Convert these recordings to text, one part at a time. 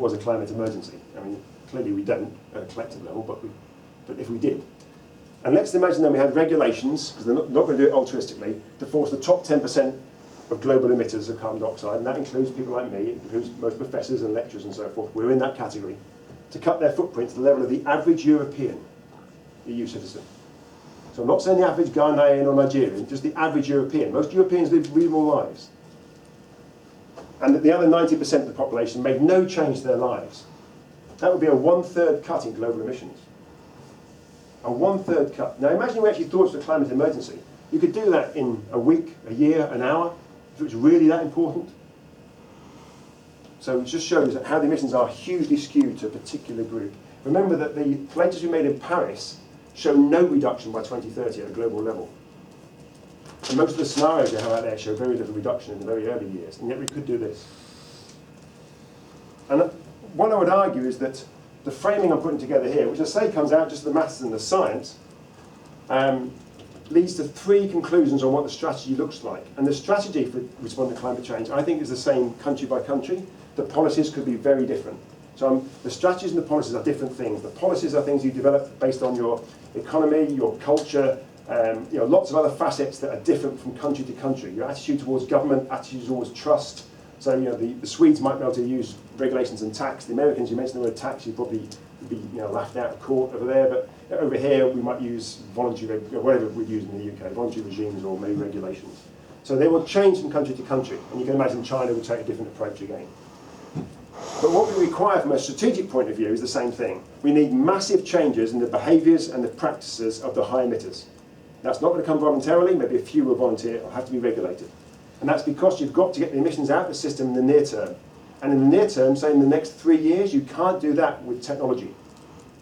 was a climate emergency. I mean, clearly we don't at a collective level, but if we did. And let's imagine then we had regulations, because they're not going to do it altruistically, to force the top 10% of global emitters of carbon dioxide, and that includes people like me, it includes most professors and lecturers and so forth, we're in that category, to cut their footprint to the level of the average European EU citizen. So I'm not saying the average Ghanaian or Nigerian, just the average European. Most Europeans live reasonable lives. And that the other 90% of the population made no change to their lives. That would be a 1/3 cut in global emissions. A 1/3 cut. Now imagine we actually thought it was a climate emergency. You could do that in a week, a year, an hour, if it was really that important. So it just shows how the emissions are hugely skewed to a particular group. Remember that the pledges we made in Paris show no reduction by 2030 at a global level. And most of the scenarios you have out there show very little reduction in the very early years, and yet we could do this. And what I would argue is that the framing I'm putting together here, which I say comes out just the maths and the science, leads to 3 conclusions on what the strategy looks like. And the strategy for responding to climate change, I think, is the same country by country. The policies could be very different. So the strategies and the policies are different things. The policies are things you develop based on your economy, your culture, lots of other facets that are different from country to country. Your attitude towards government, attitude towards trust. So the Swedes might be able to use regulations and tax. The Americans, you mentioned the word tax, you'd probably be laughed out of court over there. But over here, we might use voluntary, whatever we'd use in the UK, voluntary regimes or maybe regulations. So they will change from country to country. And you can imagine China would take a different approach again. But what we require from a strategic point of view is the same thing. We need massive changes in the behaviours and the practices of the high emitters. That's not going to come voluntarily, maybe a few will volunteer, it'll have to be regulated. And that's because you've got to get the emissions out of the system in the near term. And in the near term, say in the next 3 years, you can't do that with technology.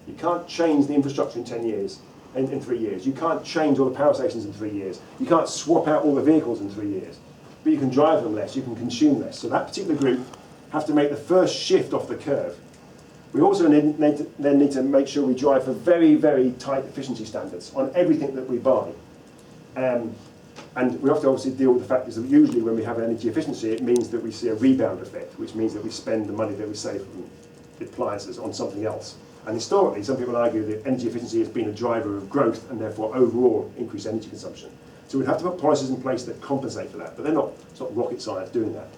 You can't change the infrastructure in 10 years, in 3 years. You can't change all the power stations in 3 years. You can't swap out all the vehicles in 3 years. But you can drive them less, you can consume less. So that particular group have to make the first shift off the curve. We also then need to make sure we drive for very, very tight efficiency standards on everything that we buy. And we have to obviously deal with the fact that usually when we have energy efficiency, it means that we see a rebound effect, which means that we spend the money that we save from appliances on something else. And historically, some people argue that energy efficiency has been a driver of growth and therefore overall increased energy consumption. So we'd have to put policies in place that compensate for that, but it's not rocket science doing that.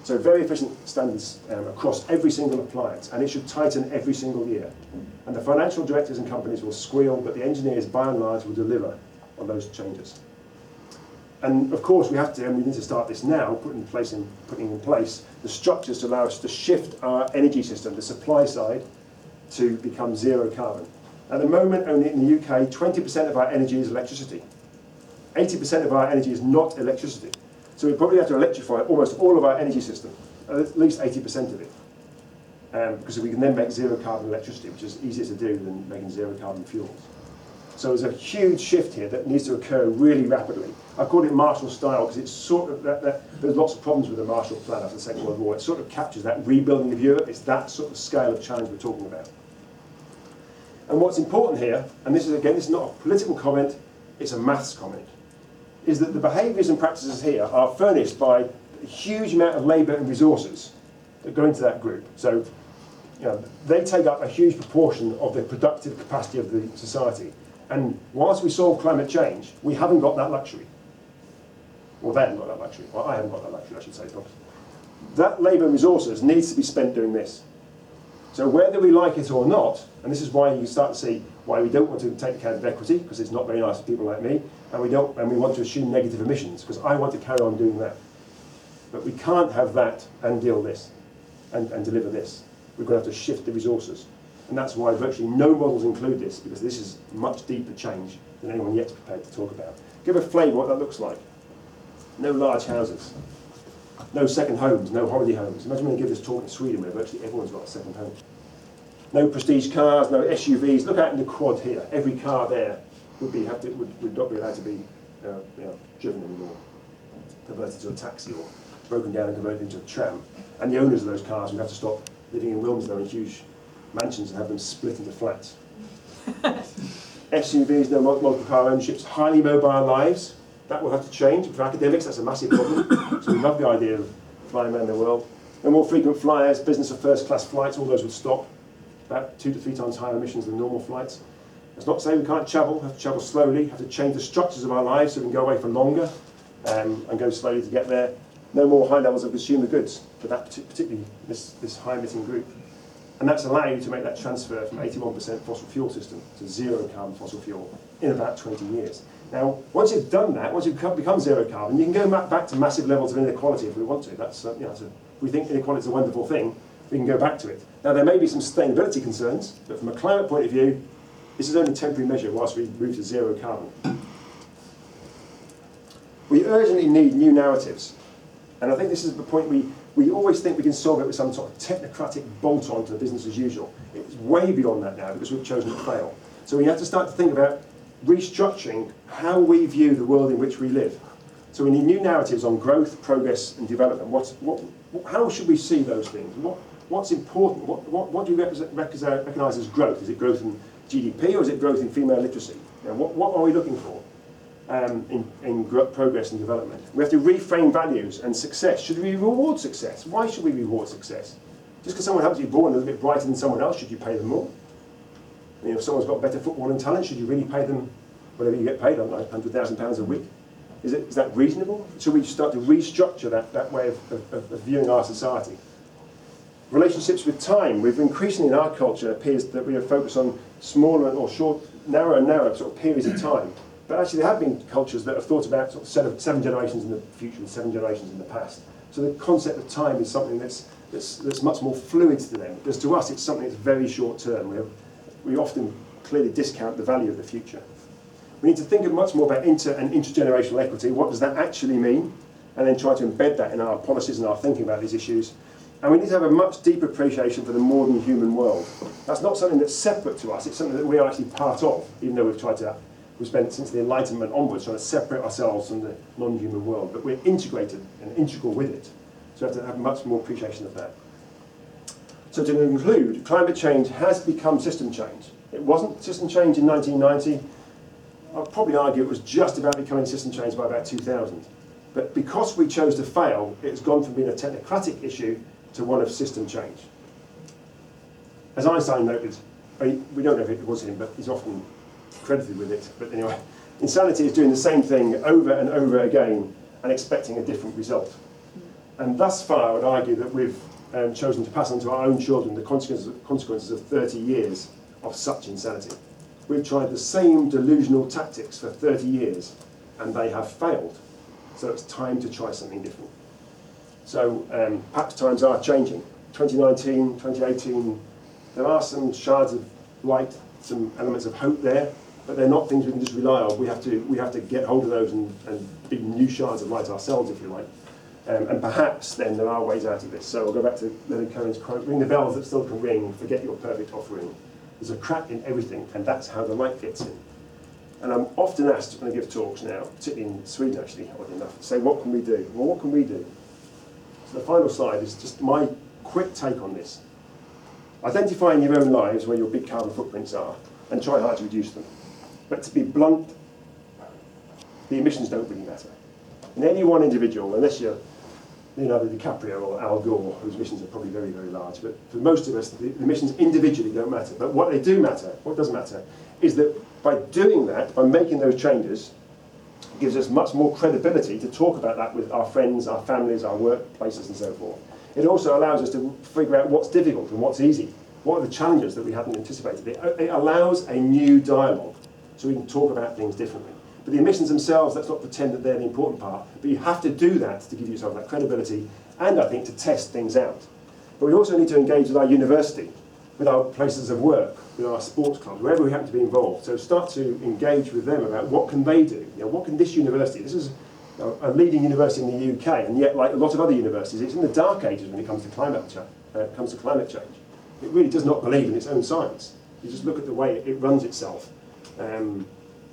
So very efficient standards across every single appliance, and it should tighten every single year. And the financial directors and companies will squeal, but the engineers, by and large, will deliver on those changes. And of course, we need to start this now, putting in place the structures to allow us to shift our energy system, the supply side, to become zero carbon. At the moment, only in the UK, 20% of our energy is electricity. 80% of our energy is not electricity. So we probably have to electrify almost all of our energy system, at least 80% of it. Because we can then make zero carbon electricity, which is easier to do than making zero carbon fuels. So there's a huge shift here that needs to occur really rapidly. I call it Marshall style because it's sort of there's lots of problems with the Marshall Plan after the Second World War. It sort of captures that rebuilding of Europe. It's that sort of scale of challenge we're talking about. And what's important here, and this is not a political comment, it's a maths comment, is that the behaviours and practices here are furnished by a huge amount of labour and resources that go into that group. So they take up a huge proportion of the productive capacity of the society. And whilst we solve climate change, we haven't got that luxury. Well, they haven't got that luxury. Well, I haven't got that luxury, I should say. That labour and resources needs to be spent doing this. So whether we like it or not, and this is why you start to see why we don't want to take account of equity, because it's not very nice for people like me, and we want to assume negative emissions, because I want to carry on doing that. But we can't have that and deal this, and deliver this. We're going to have to shift the resources. And that's why virtually no models include this, because this is much deeper change than anyone yet is prepared to talk about. Give a flavour what that looks like. No large houses. No second homes, no holiday homes. Imagine when you give this talk in Sweden where virtually everyone's got a second home. No prestige cars, no SUVs. Look out in the quad here. Every car there would not be allowed to be driven anymore. Converted to a taxi or broken down and converted into a tram. And the owners of those cars would have to stop living in Wilmslow in huge mansions and have them split into flats. SUVs, no multiple car ownerships, highly mobile lives. That will have to change. For academics, that's a massive problem. So we love the idea of flying around the world. No more frequent flyers, business or first class flights, all those would stop. About 2 to 3 times higher emissions than normal flights. That's not to say we can't travel, have to travel slowly, have to change the structures of our lives so we can go away for longer and go slowly to get there. No more high levels of consumer goods for that particularly this high emitting group. And that's allowed you to make that transfer from 81% fossil fuel system to zero carbon fossil fuel in about 20 years. Now, once you've done that, once you've become zero carbon, you can go back to massive levels of inequality if we want to. That's, if we think inequality is a wonderful thing, we can go back to it. Now, there may be some sustainability concerns, but from a climate point of view, this is only a temporary measure whilst we move to zero carbon. We urgently need new narratives. And I think this is the point we always think we can solve it with some sort of technocratic bolt-on to business as usual. It's way beyond that now because we've chosen to fail. So we have to start to think about restructuring how we view the world in which we live. So we need new narratives on growth, progress and development. How should we see those things? What's important? What do you recognise as growth? Is it growth in GDP or is it growth in female literacy? You know, what are we looking for in progress and development? We have to reframe values and success. Should we reward success? Why should we reward success? Just because someone happens to be born a little bit brighter than someone else, should you pay them more? I mean, if someone's got better footballing talent, should you really pay them whatever you get paid, I don't know, £100,000 a week? Is that reasonable? Should we start to restructure that way of viewing our society? Relationships with time. We've increasingly in our culture appears that we are focused on smaller or short, narrower and narrower sort of periods of time. But actually there have been cultures that have thought about sort of 7 generations in the future and 7 generations in the past. So the concept of time is something that's much more fluid to them. Because to us it's something that's very short term. We often clearly discount the value of the future. We need to think much more about inter and intergenerational equity. What does that actually mean? And then try to embed that in our policies and our thinking about these issues. And we need to have a much deeper appreciation for the modern human world. That's not something that's separate to us, it's something that we are actually part of, even though we've spent since the Enlightenment onwards trying to separate ourselves from the non-human world. But we're integrated and integral with it. So we have to have much more appreciation of that. So to conclude, climate change has become system change. It wasn't system change in 1990. I'd probably argue it was just about becoming system change by about 2000. But because we chose to fail, it's gone from being a technocratic issue to one of system change. As Einstein noted, we don't know if it was him, but he's often credited with it. But anyway, insanity is doing the same thing over and over again and expecting a different result. And thus far, I would argue that we've chosen to pass on to our own children the consequences of 30 years of such insanity. We've tried the same delusional tactics for 30 years, and they have failed. So it's time to try something different. So perhaps times are changing. 2019, 2018, there are some shards of light, some elements of hope there, but they're not things we can just rely on. We have to get hold of those and be new shards of light ourselves, if you like. And perhaps then there are ways out of this. So I'll go back to Leonard Cohen's quote, "Ring the bells that still can ring, forget your perfect offering. There's a crack in everything, and that's how the light gets in." And I'm often asked when I give talks now, particularly in Sweden actually, oddly enough, to say, what can we do? Well, what can we do? So the final slide is just my quick take on this. Identify in your own lives where your big carbon footprints are, and try hard to reduce them. But to be blunt, the emissions don't really matter. In any one individual, unless you're Leonardo DiCaprio or Al Gore, whose emissions are probably very, very large, but for most of us, the emissions individually don't matter. But what they do matter, what does matter, is that by doing that, by making those changes, it gives us much more credibility to talk about that with our friends, our families, our workplaces and so forth. It also allows us to figure out what's difficult and what's easy. What are the challenges that we hadn't anticipated? It allows a new dialogue, so we can talk about things differently. But the emissions themselves, let's not pretend that they're the important part, but you have to do that to give yourself that credibility and, I think, to test things out. But we also need to engage with our university, with our places of work, with our sports clubs, wherever we happen to be involved. So start to engage with them about what can they do. You know, what can this university, this is a leading university in the UK, and yet, like a lot of other universities, it's in the dark ages when it comes to climate change. It really does not believe in its own science. You just look at the way it runs itself.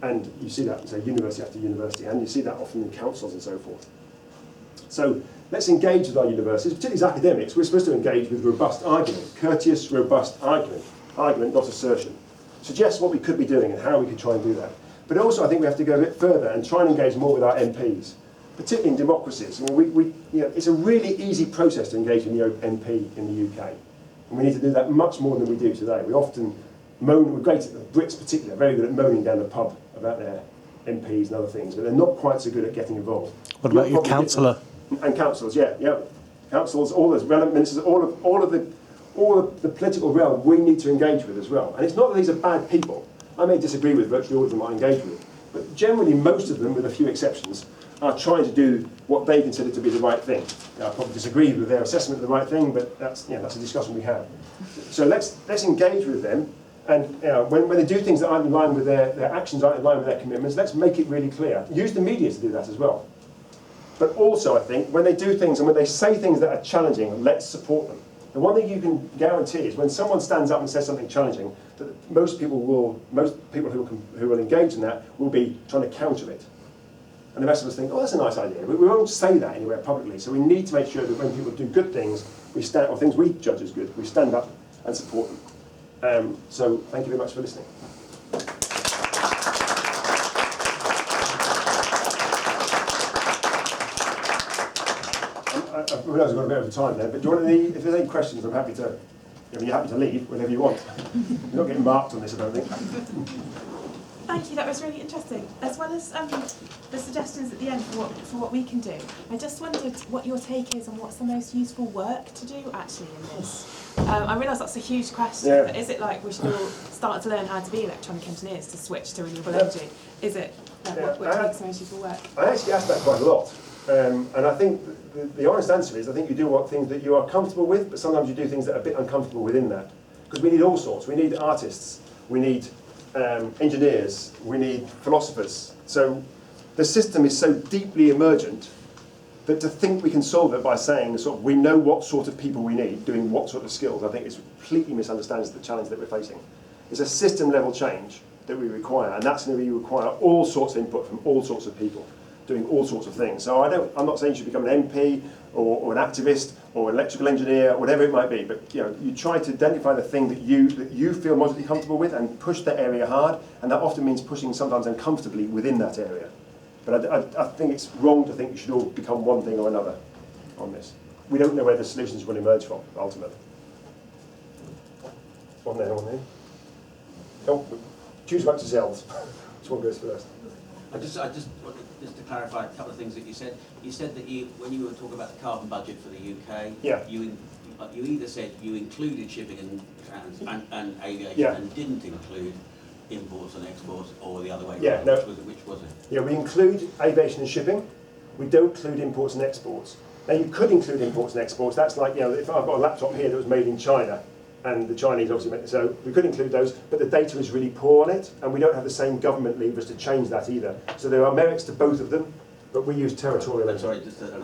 And you see that, say, university after university, and you see that often in councils and so forth. So let's engage with our universities, particularly as academics. We're supposed to engage with robust argument, courteous, robust argument, not assertion. Suggest what we could be doing and how we could try and do that. But also I think we have to go a bit further and try and engage more with our MPs. particularly in democracies. I mean, it's a really easy process to engage in the MP in the UK. And we need to do that much more than we do today. We often moan, we're great, the Brits particularly, are very good at moaning down the pub about their MPs and other things, but they're not quite so good at getting involved. What about your councillor? And councillors, yeah. Councils, all those relevant ministers, all of the political realm we need to engage with as well. And it's not that these are bad people. I may disagree with virtually all of them I engage with, but generally most of them, with a few exceptions, are trying to do what they consider to be the right thing. I probably disagree with their assessment of the right thing, but that's a discussion we have. So let's engage with them, and when they do things that aren't in line with their actions, aren't in line with their commitments, let's make it really clear. Use the media to do that as well. But also, I think, when they do things and when they say things that are challenging, let's support them. The one thing you can guarantee is when someone stands up and says something challenging, that most people who will engage in that will be trying to counter it. And the rest of us think, oh, that's a nice idea. But we won't say that anywhere publicly. So we need to make sure that when people do good things, or things we judge as good, we stand up and support them. So thank you very much for listening. I realise I've got a bit of time there, but do you want if there's any questions, I'm happy to. You're happy to leave whenever you want. You're not getting marked on this, I don't think. Thank you, that was really interesting. As well as the suggestions at the end for what we can do, I just wondered what your take is on what's the most useful work to do actually in this. I realise that's a huge question, but is it like we should all start to learn how to be electronic engineers to switch to renewable energy? Is it what takes the most useful work? I actually ask that quite a lot, and I think the honest answer is I think you do things that you are comfortable with, but sometimes you do things that are a bit uncomfortable within that. Because we need all sorts. We need artists, we need engineers, we need philosophers. So the system is so deeply emergent that to think we can solve it by saying we know what sort of people we need, doing what sort of skills, I think completely misunderstands the challenge that we're facing. It's a system level change that we require, and that's going to require all sorts of input from all sorts of people, doing all sorts of things. So I'm not saying you should become an MP or an activist or an electrical engineer, whatever it might be, but you try to identify the thing that you feel moderately comfortable with and push that area hard, and that often means pushing sometimes uncomfortably within that area. But I think it's wrong to think you should all become one thing or another on this. We don't know where the solutions will emerge from, ultimately. One there. Oh, choose amongst yourselves. Which one goes first? I just wanted to clarify a couple of things that you said. You said that when you were talking about the carbon budget for the UK, you either said you included shipping and aviation and didn't include imports and exports, or the other way around. Which was it? Yeah, we include aviation and shipping. We don't include imports and exports. Now you could include imports and exports. That's like, if I've got a laptop here that was made in China, and the Chinese obviously made it, so we could include those, but the data is really poor on it, and we don't have the same government levers to change that either. So there are merits to both of them, but we use territorial. I'm sorry, just a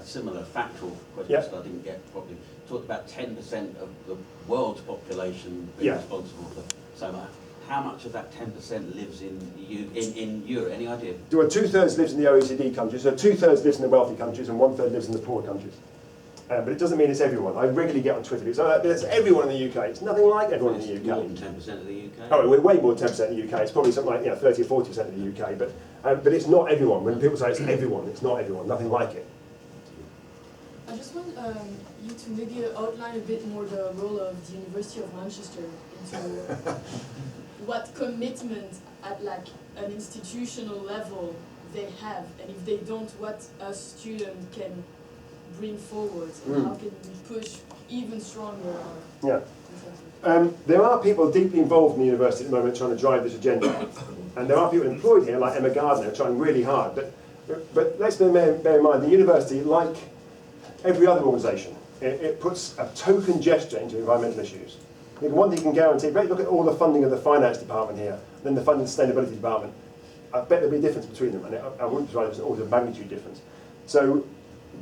similar factual question that I didn't get properly. Talked about 10% of the world's population being responsible for. So how much of that 10% lives in Europe? Any idea? 2/3 lives in the OECD countries, so 2/3 lives in the wealthy countries, and 1/3 lives in the poor countries. But it doesn't mean it's everyone. I regularly get on Twitter, it's everyone in the UK. It's nothing like everyone in the UK. More than 10% of the UK? Oh, we're way more than 10% in the UK. It's probably something like 30 or 40% of the UK. But it's not everyone. When people say it's everyone, it's not everyone. Nothing like it. I just want you to maybe outline a bit more the role of the University of Manchester into what commitment at like an institutional level they have, and if they don't, what a student can bring forward, and how can we push even stronger? There are people deeply involved in the university at the moment trying to drive this agenda, and there are people employed here like Emma Gardner trying really hard. But let's bear in mind the university, like every other organisation, it puts a token gesture into environmental issues. One thing you can guarantee, look at all the funding of the finance department here, then the funding of the sustainability department. I bet there'll be a difference between them, and I wouldn't try there's an order of magnitude difference. So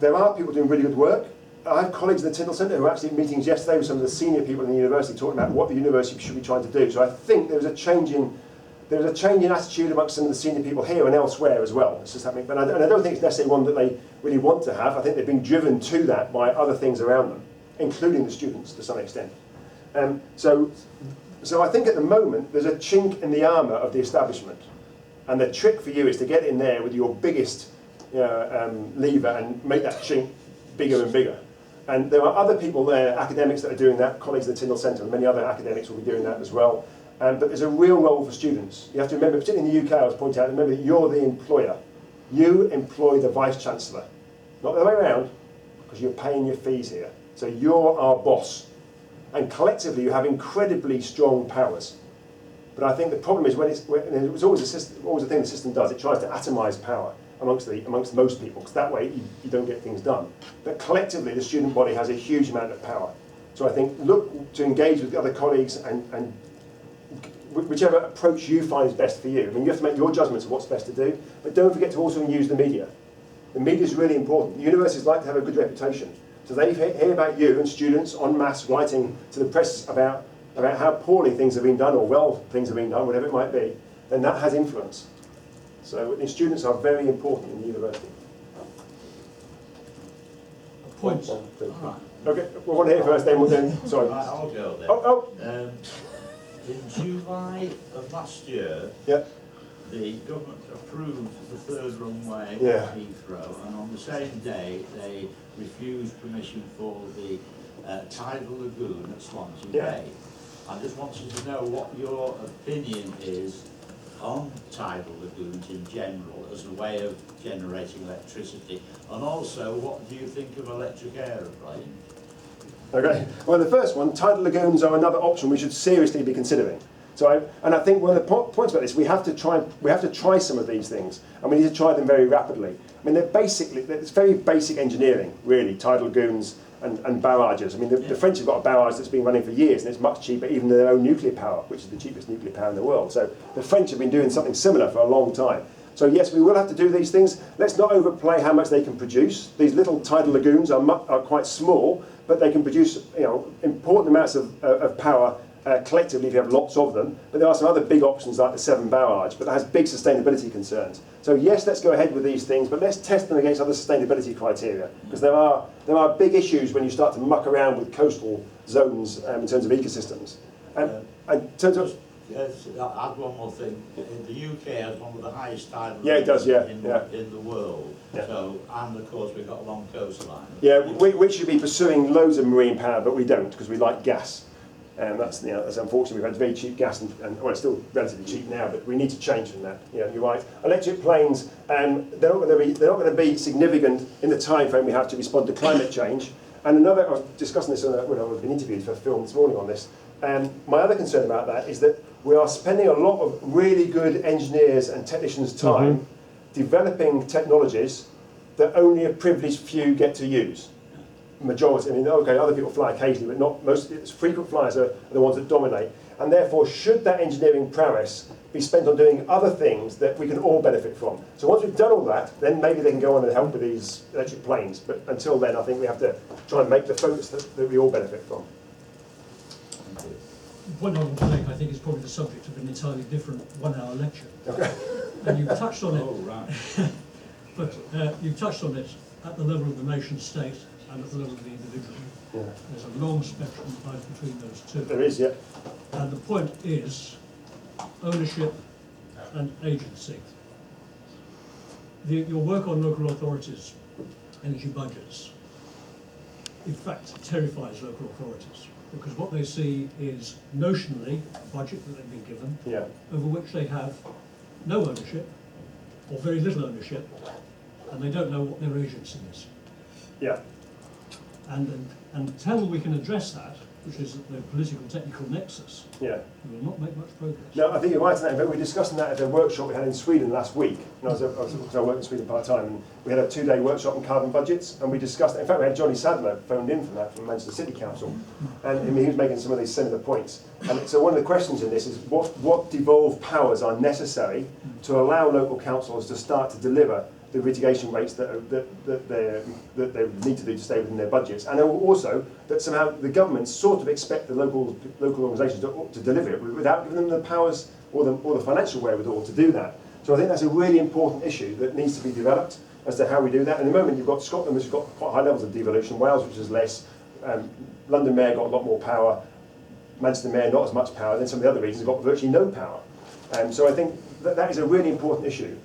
there are people doing really good work. I have colleagues in the Tyndall Centre who were actually at meetings yesterday with some of the senior people in the university talking about what the university should be trying to do. So I think there was a change in attitude amongst some of the senior people here and elsewhere as well. It's just happening, and I don't think it's necessarily one that they really want to have. I think they've been driven to that by other things around them, including the students to some extent. So I think at the moment there's a chink in the armour of the establishment, and the trick for you is to get in there with your biggest lever and make that chink bigger and bigger. And there are other people there, academics that are doing that, colleagues at the Tyndall Centre, and many other academics will be doing that as well. But there's a real role for students. You have to remember, particularly in the UK, I was pointing out, remember that you're the employer. You employ the Vice-Chancellor. Not the other way around, because you're paying your fees here. So you're our boss. And collectively, you have incredibly strong powers. But I think the problem is when it's always a thing the system does, it tries to atomise power amongst most people, because that way you don't get things done. But collectively, the student body has a huge amount of power. So I think look to engage with the other colleagues and whichever approach you find is best for you. I mean, you have to make your judgments of what's best to do, but don't forget to also use the media. The media is really important. Universities like to have a good reputation. So they hear about you and students en masse writing to the press about how poorly things have been done or well things have been done, whatever it might be, then that has influence. So the students are very important in the university. Points. Okay, we'll want to hear first, then we'll then. Sorry. Right, I'll go then. Oh. In July of last year, the government approved the third runway at Heathrow, and on the same day they refused permission for the tidal lagoon at Swansea Bay. I just wanted to know what your opinion is on tidal lagoons in general as a way of generating electricity, and also what do you think of electric aeroplanes? Okay, well the first one, tidal lagoons are another option we should seriously be considering. So I think one of the points about this, we have to try some of these things, and we need to try them very rapidly. I mean, it's very basic engineering, really, tidal lagoons and barrages. I mean, the French have got a barrage that's been running for years, and it's much cheaper even than their own nuclear power, which is the cheapest nuclear power in the world. So the French have been doing something similar for a long time. So yes, we will have to do these things. Let's not overplay how much they can produce. These little tidal lagoons are quite small, but they can produce important amounts of power collectively if you have lots of them. But there are some other big options like the Severn barrage, but that has big sustainability concerns. So yes, let's go ahead with these things, but let's test them against other sustainability criteria, because there are big issues when you start to muck around with coastal zones in terms of ecosystems. And in terms of I'll add one more thing. The UK has one of the highest tidal in the world. So, and of course we've got a long coastline. Yeah, we should be pursuing loads of marine power, but we don't, because we like gas. And that's unfortunately we've had very cheap gas, and well, it's still relatively cheap now, but we need to change from that. You're right. Electric planes, they're not going to be significant in the time frame we have to respond to climate change. And I was discussing this when I've been interviewed for a film this morning on this. My other concern about that is that we are spending a lot of really good engineers and technicians' time developing technologies that only a privileged few get to use. Majority, I mean, okay, other people fly occasionally, but not most. Frequent flyers are the ones that dominate. And therefore, should that engineering prowess be spent on doing other things that we can all benefit from? So once we've done all that, then maybe they can go on and help with these electric planes. But until then, I think we have to try and make the focus that we all benefit from. The point I want to make, I think, is probably the subject of an entirely different one-hour lecture. Okay. And you've touched on it. Oh, right. But you've touched on it at the level of the nation state and at the level of the individual. Yeah. There's a long spectrum of life between those two. There is, yeah. And the point is ownership and agency. Your work on local authorities' energy budgets, in fact, terrifies local authorities, because what they see is notionally a budget that they've been given, over which they have no ownership, or very little ownership, and they don't know what their agency is. Yeah. And until we can address that, which is the political technical nexus, we will not make much progress. No, I think you're right on that. In fact, we were discussing that at a workshop we had in Sweden last week. And I work in Sweden part-time, and we had a 2-day workshop on carbon budgets, and we discussed it. In fact, we had Johnny Sadler phoned in from Manchester City Council, and he was making some of these similar points. And so one of the questions in this is what devolved powers are necessary to allow local councils to start to deliver the mitigation rates that they need to do to stay within their budgets, and also that somehow the governments sort of expect the local organisations to deliver it without giving them the powers or the financial wherewithal to do that. So I think that's a really important issue that needs to be developed as to how we do that. And at the moment you've got Scotland, which has got quite high levels of devolution, Wales, which is less, London Mayor got a lot more power, Manchester Mayor not as much power, then some of the other regions have got virtually no power. So I think that is a really important issue.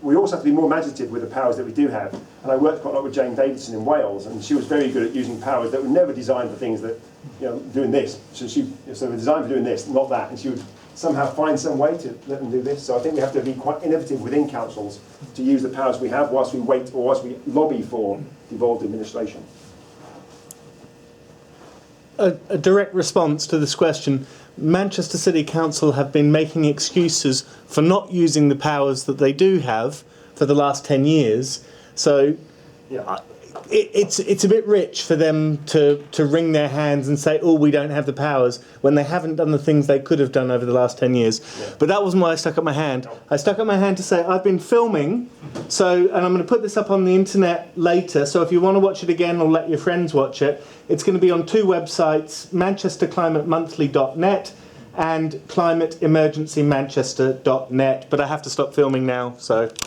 We also have to be more imaginative with the powers that we do have. And I worked quite a lot with Jane Davidson in Wales, and she was very good at using powers that were never designed for things that, doing this. So they were designed for doing this, not that. And she would somehow find some way to let them do this. So I think we have to be quite innovative within councils to use the powers we have whilst we wait or whilst we lobby for devolved administration. A direct response to this question. Manchester City Council have been making excuses for not using the powers that they do have for the last 10 years. So yeah. It's a bit rich for them to wring their hands and say, oh, we don't have the powers, when they haven't done the things they could have done over the last 10 years. Yeah. But that wasn't why I stuck up my hand. I stuck up my hand to say, I've been filming, and I'm going to put this up on the internet later, so if you want to watch it again or let your friends watch it, it's going to be on two websites, manchesterclimatemonthly.net and climateemergencymanchester.net. But I have to stop filming now, so...